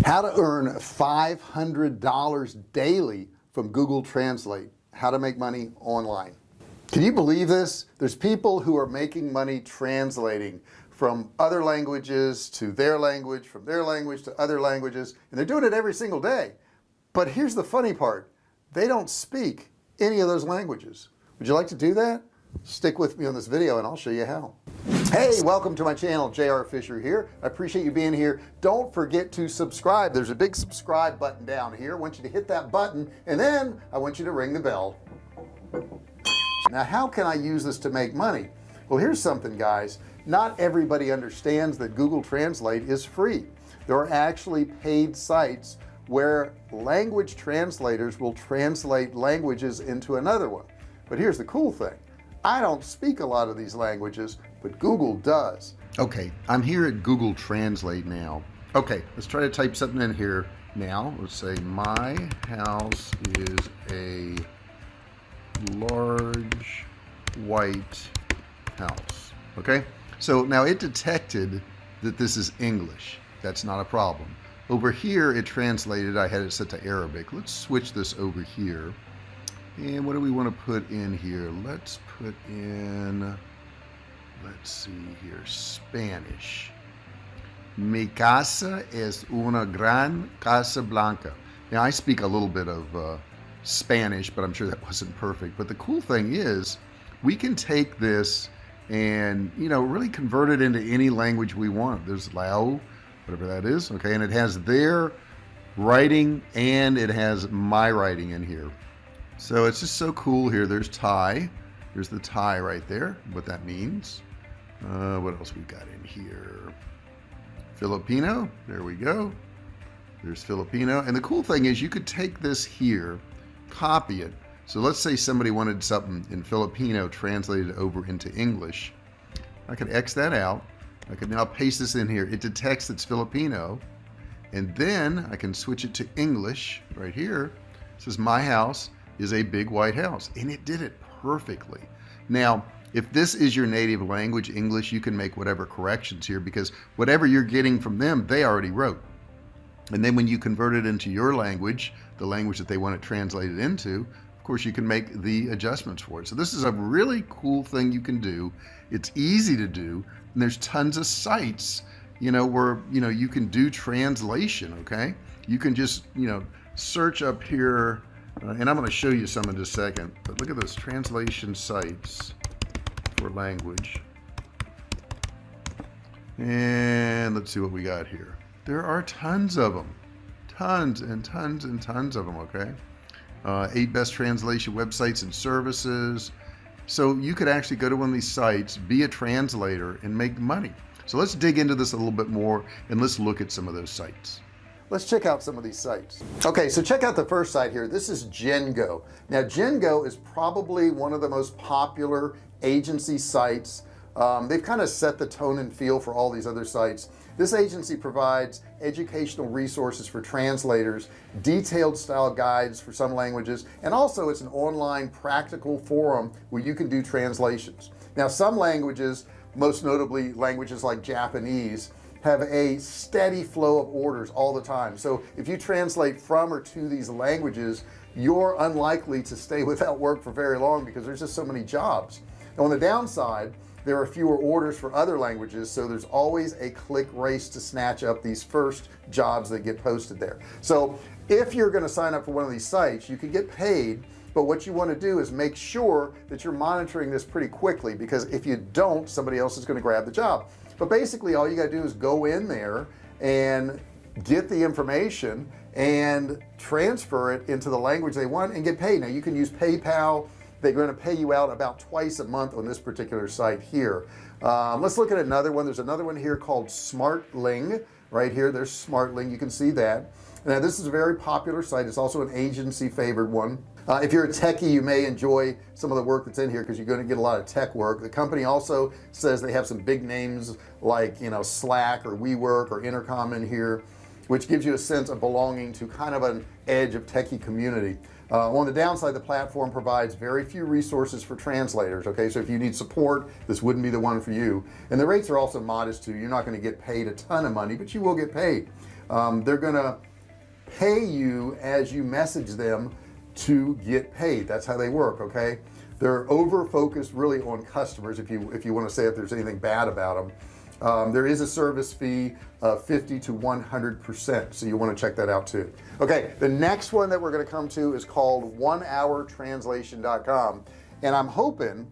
How to earn $500 daily from Google Translate. How to make money online. Can you believe this? There's people who are making money translating from other languages to their language, from their language to other languages, and they're doing it every single day. But here's the funny part. They don't speak any of those languages. Would you like to do that? Stick with me on this video and I'll show you how. Hey, welcome to my channel. J.R. Fisher here. I appreciate you being here. Don't forget to subscribe. There's a big subscribe button down here. I want you to hit that button and then I want you to ring the bell. Now, how can I use this to make money? Well, here's something, guys. Not everybody understands that Google Translate is free. There are actually paid sites where language translators will translate languages into another one. But here's the cool thing. I don't speak a lot of these languages, but Google does. Okay, I'm here at Google Translate now. Okay, let's try to type something in here now. Let's say my house is a large white house. Okay, so now it detected that this is English. That's not a problem. Over here it translated, I had it set to Arabic. Let's switch this over here. And what do we want to put in here? Let's put in, let's see here, Spanish. Mi casa es una gran casa blanca. Now I speak a little bit of Spanish, but I'm sure that wasn't perfect. But the cool thing is we can take this and, you know, really convert it into any language we want. There's Lao, whatever that is. Okay. And it has their writing and it has my writing in here. So it's just so cool here. There's Thai. There's the Thai right there, what that means. What else we've got in here? Filipino. There we go. There's Filipino. And the cool thing is you could take this here, copy it. So let's say somebody wanted something in Filipino translated over into English. I could X that out. I could now paste this in here. It detects it's Filipino. And then I can switch it to English right here. It says my house is a big white house, and it did it perfectly. Now, if this is your native language, English, you can make whatever corrections here because whatever you're getting from them, they already wrote. And then when you convert it into your language, the language that they want it translated into, of course, you can make the adjustments for it. So this is a really cool thing you can do. It's easy to do, and there's tons of sites, you know, where, you know, you can do translation, okay? You can just, you know, search up here, and I'm going to show you some in just a second, but look at those translation sites for language. And let's see what we got here. There are tons of them, tons and tons and tons of them, okay? 8 best translation websites and services. So you could actually go to one of these sites, be a translator, and make money. So let's dig into this a little bit more, and let's look at some of those sites. Let's check out some of these sites. Okay, so check out the first site here. This is Gengo. Now Gengo is probably one of the most popular agency sites. They've kind of set the tone and feel for all these other sites. This agency provides educational resources for translators, detailed style guides for some languages, and also it's an online practical forum where you can do translations. Now some languages, most notably languages like Japanese, have a steady flow of orders all the time. So if you translate from or to these languages, you're unlikely to stay without work for very long because there's just so many jobs. Now, on the downside, there are fewer orders for other languages, so there's always a click race to snatch up these first jobs that get posted there. So if you're going to sign up for one of these sites, you can get paid, but what you want to do is make sure that you're monitoring this pretty quickly, because if you don't, somebody else is going to grab the job. But basically all you got to do is go in there and get the information and transfer it into the language they want and get paid. Now you can use PayPal. They're going to pay you out about twice a month on this particular site here. Let's look at another one. There's another one here called Smartling right here. There's Smartling. You can see that. Now this is a very popular site. It's also an agency favored one. If you're a techie, you may enjoy some of the work that's in here because you're going to get a lot of tech work. The company also says they have some big names like, you know, Slack or WeWork or Intercom in here, which gives you a sense of belonging to kind of an edge of techie community. On the downside, the platform provides very few resources for translators. Okay, so if you need support, this wouldn't be the one for you. And the rates are also modest too. You're not going to get paid a ton of money, but you will get paid. They're gonna pay you as you message them to get paid. That's how they work. Okay, they're over focused really on customers. If you want to say if there's anything bad about them, there is a service fee of 50 to 100%, so you want to check that out too. Okay, the next one that we're going to come to is called onehourtranslation.com, and I'm hoping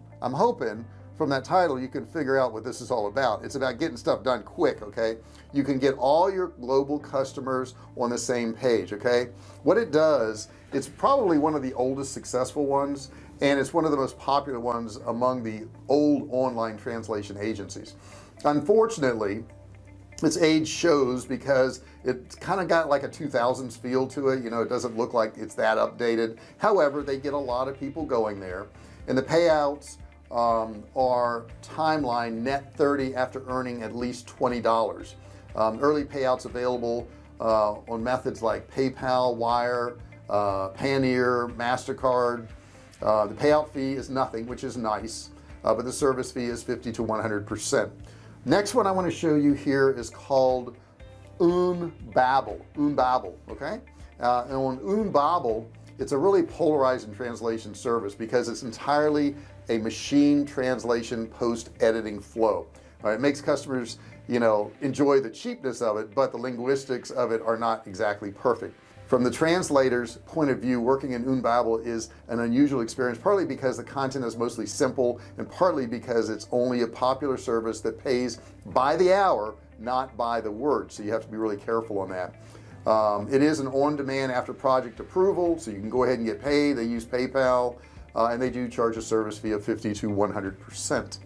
from that title you can figure out what this is all about. It's about getting stuff done quick. Okay, you can get all your global customers on the same page. Okay, what it does, it's probably one of the oldest successful ones, and it's one of the most popular ones among the old online translation agencies. Unfortunately, its age shows because it's kind of got like a 2000s feel to it. You know, it doesn't look like it's that updated. However, they get a lot of people going there, and the payouts are timeline net 30 after earning at least $20. Early payouts available on methods like PayPal, Wire, Payoneer, MasterCard. The payout fee is nothing, which is nice, but the service fee is 50 to 100%. Next one I want to show you here is called Unbabel. Okay, and on Unbabel, it's a really polarizing translation service because it's entirely a machine translation post editing flow. All right, it makes customers, you know, enjoy the cheapness of it, but the linguistics of it are not exactly perfect. From the translator's point of view, working in Unbabel is an unusual experience, partly because the content is mostly simple and partly because it's only a popular service that pays by the hour, not by the word, so you have to be really careful on that. It is an on-demand after project approval, so you can go ahead and get paid. They use PayPal, and they do charge a service fee of 50 to 100%.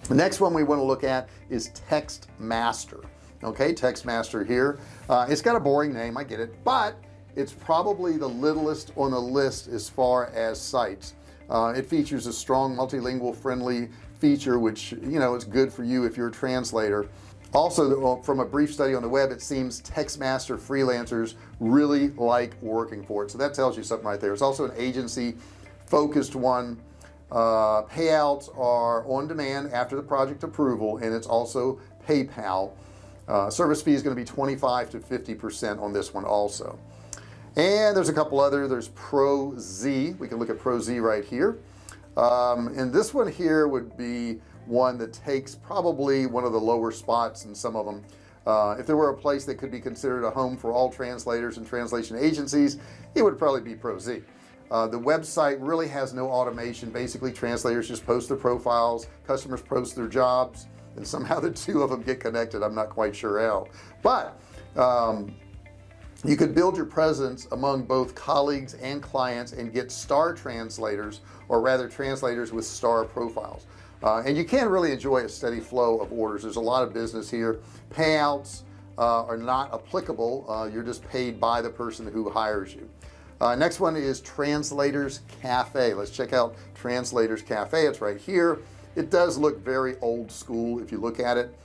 The next one we want to look at is TextMaster. Okay, TextMaster here. It's got a boring name, I get it, but it's probably the littlest on the list as far as sites. It features a strong multilingual friendly feature, which, you know, is good for you if you're a translator. Also, from a brief study on the web, it seems TextMaster freelancers really like working for it, so that tells you something right there. It's also an agency focused one. Payouts are on demand after the project approval, and it's also PayPal. Service fee is going to be 25 to 50% on this one also. And there's a couple other. There's ProZ. We can look at ProZ right here, and this one here would be one that takes probably one of the lower spots in some of them. If there were a place that could be considered a home for all translators and translation agencies, it would probably be ProZ. The website really has no automation. Basically, translators just post their profiles, customers post their jobs, and somehow the two of them get connected. I'm not quite sure how, but you could build your presence among both colleagues and clients and get star translators, or rather translators with star profiles, and you can really enjoy a steady flow of orders. There's a lot of business here. Payouts are not applicable. You're just paid by the person who hires you. Next one is Translators Cafe. Let's check out Translators Cafe. It's right here. It does look very old school if you look at it.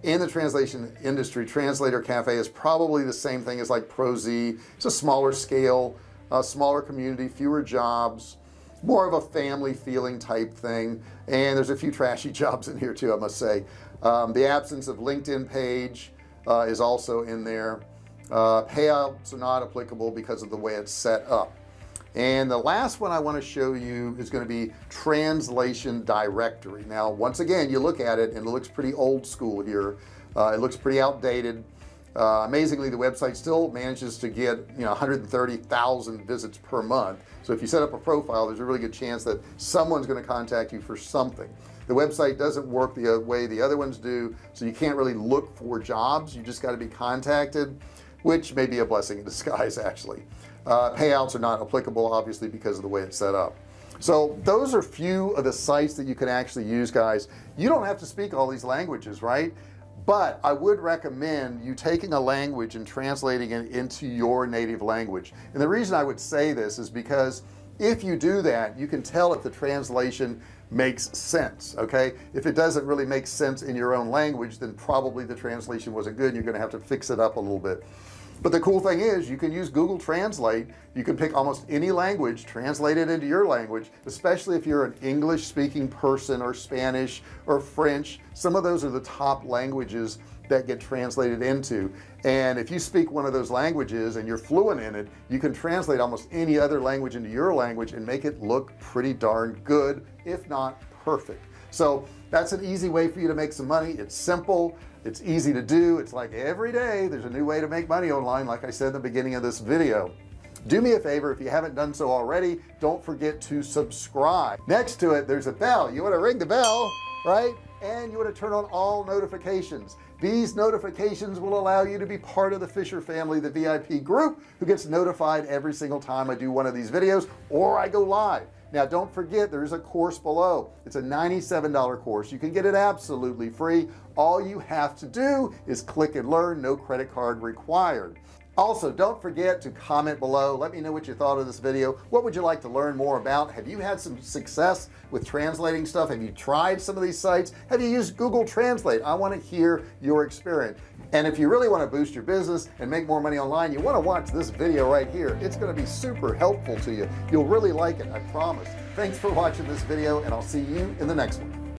In the translation industry, Translator Cafe is probably the same thing as like ProZ. It's a smaller scale, smaller community, fewer jobs, more of a family feeling type thing, and there's a few trashy jobs in here too, I must say. The absence of LinkedIn page is also in there. Payouts are not applicable because of the way it's set up. And the last one I want to show you is going to be Translation Directory. Now, once again, you look at it and it looks pretty old school here. It looks pretty outdated. Amazingly, the website still manages to get, you know, 130,000 visits per month. So if you set up a profile, there's a really good chance that someone's going to contact you for something. The website doesn't work the way the other ones do, so you can't really look for jobs. You just got to be contacted, which may be a blessing in disguise actually. Payouts are not applicable, obviously, because of the way it's set up. So those are few of the sites that you can actually use, guys. You don't have to speak all these languages, right? But I would recommend you taking a language and translating it into your native language. And the reason I would say this is because if you do that, you can tell if the translation makes sense. Okay, if it doesn't really make sense in your own language, then probably the translation wasn't good. You're going to have to fix it up a little bit. But the cool thing is you can use Google Translate. You can pick almost any language, translate it into your language, especially if you're an English speaking person or Spanish or French. Some of those are the top languages that get translated into. And if you speak one of those languages and you're fluent in it, you can translate almost any other language into your language and make it look pretty darn good, if not perfect. So that's an easy way for you to make some money. It's simple, it's easy to do. It's like every day there's a new way to make money online, like I said in the beginning of this video. Do me a favor, if you haven't done so already, don't forget to subscribe. Next to it, there's a bell. You want to ring the bell, right? And you want to turn on all notifications. These notifications will allow you to be part of the Fisher family, the VIP group, who gets notified every single time I do one of these videos or I go live. Now don't forget, there's a course below. It's a $97 course. You can get it absolutely free. All you have to do is click and learn. No credit card required. Also, don't forget to comment below. Let me know what you thought of this video. What would you like to learn more about? Have you had some success with translating stuff? Have you tried some of these sites? Have you used Google Translate? I want to hear your experience. And if you really want to boost your business and make more money online, you want to watch this video right here. It's going to be super helpful to you. You'll really like it, I promise. Thanks for watching this video, and I'll see you in the next one.